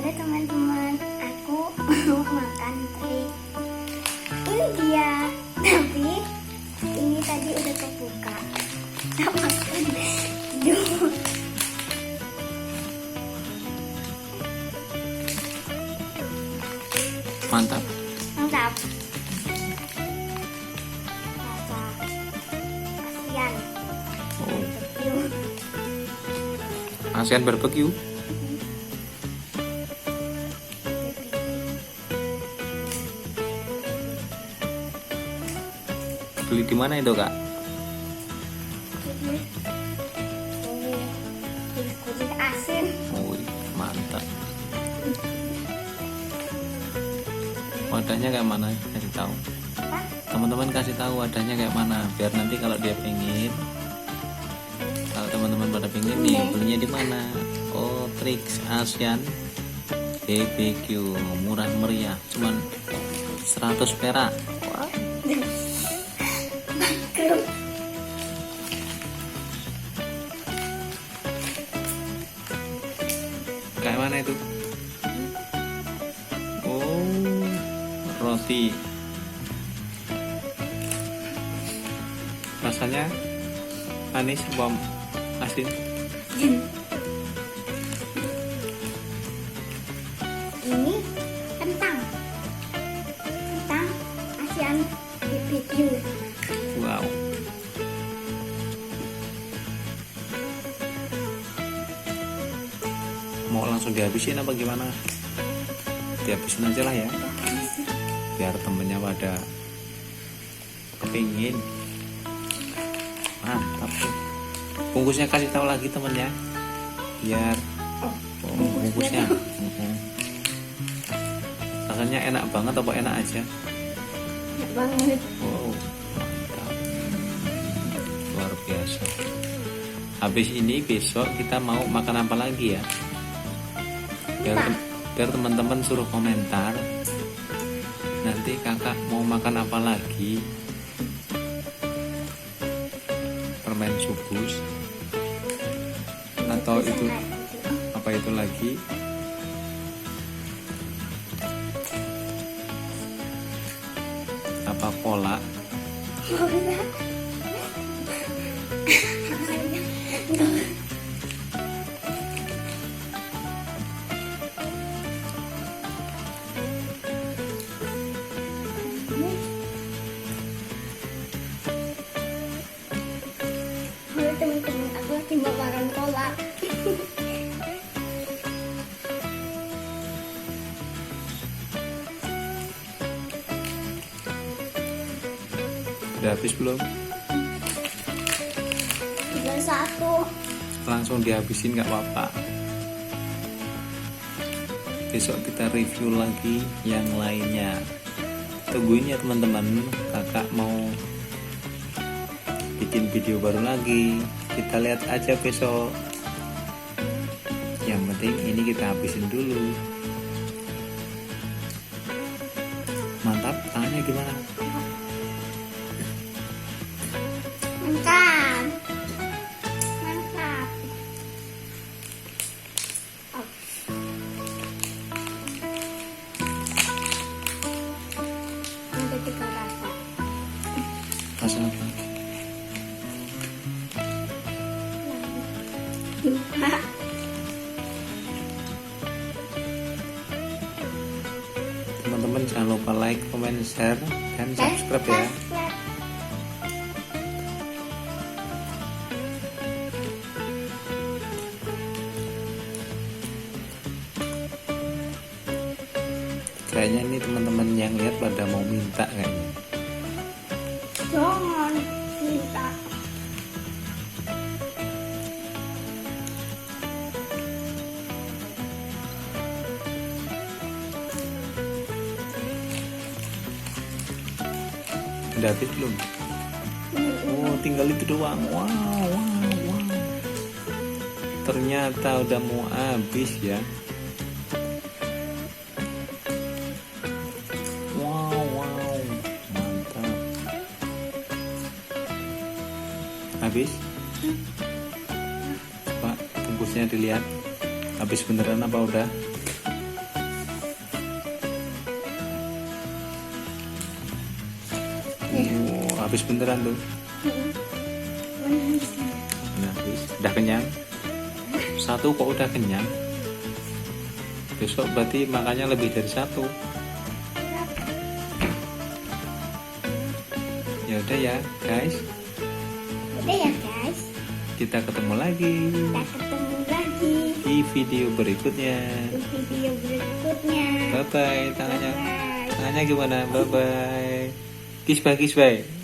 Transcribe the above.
Halo teman-teman, aku mau makan trik. Ini dia, tapi ini tadi udah kebuka. Kita makan dulu. Mantap. Mantap. Rasa ASEAN. Oh, Yuk. ASEAN barbecue. Beli di mana itu, Kak? Kulit asin. Oh, mantap. Wadahnya kayak mana? Kasih tahu. Apa? Teman-teman kasih tahu wadahnya kayak mana, biar nanti kalau dia pengen, kalau teman-teman pada pengen nih, belinya di mana? Oh, Trix ASEAN BBQ, murah meriah, cuman 100 perak. Wah, Kru. kayak mana itu? Oh, roti. Rasanya manis apa asin? Ini kentang ASEAN BBQ. Wow. Mau langsung dihabisin apa gimana? Dihabisin aja lah ya, biar temennya pada kepingin. Mantap tuh. Bungkusnya kasih tahu lagi temennya, biar bungkusnya. Rasanya enak banget apa enak aja? Enak banget. Wow, mantap. Luar biasa. Habis ini besok kita mau makan apa lagi ya? Biar teman-teman suruh komentar. Nanti kakak mau makan apa lagi? Permen subus atau itu apa itu lagi? Apa pola? Halo teman-teman, aku lagi mau makan kolak. Udah habis belum? Tinggal satu. Langsung dihabisin nggak apa-apa. Besok kita review lagi yang lainnya. Tungguin ya teman-teman, kakak mau bikin video baru lagi. Kita lihat aja besok. Yang penting ini kita habisin dulu. Mantap, tangannya gimana? Mantap. Mantap. Oh. Ada 3 rasa. Rasa apa? Teman-teman jangan lupa like, comment, share, dan subscribe ya. Kayaknya ini teman-teman yang lihat pada mau minta kayaknya. Jangan minta. Udah habis belum? Oh, tinggal itu doang. Wow, wow, wow. Ternyata udah mau habis ya. Wow, wow. Mantap. Habis? Coba bungkusnya dilihat. Habis beneran apa udah? Habis beneran tuh. Nah, habis. Udah kenyang. Satu kok udah kenyang. Besok berarti makannya lebih dari satu. Ya udah ya guys, Udah ya guys, kita ketemu lagi kita ketemu lagi di video berikutnya. di video berikutnya. Bye bye. Tangannya Bye. tangannya gimana? Bye bye. Kiss bye.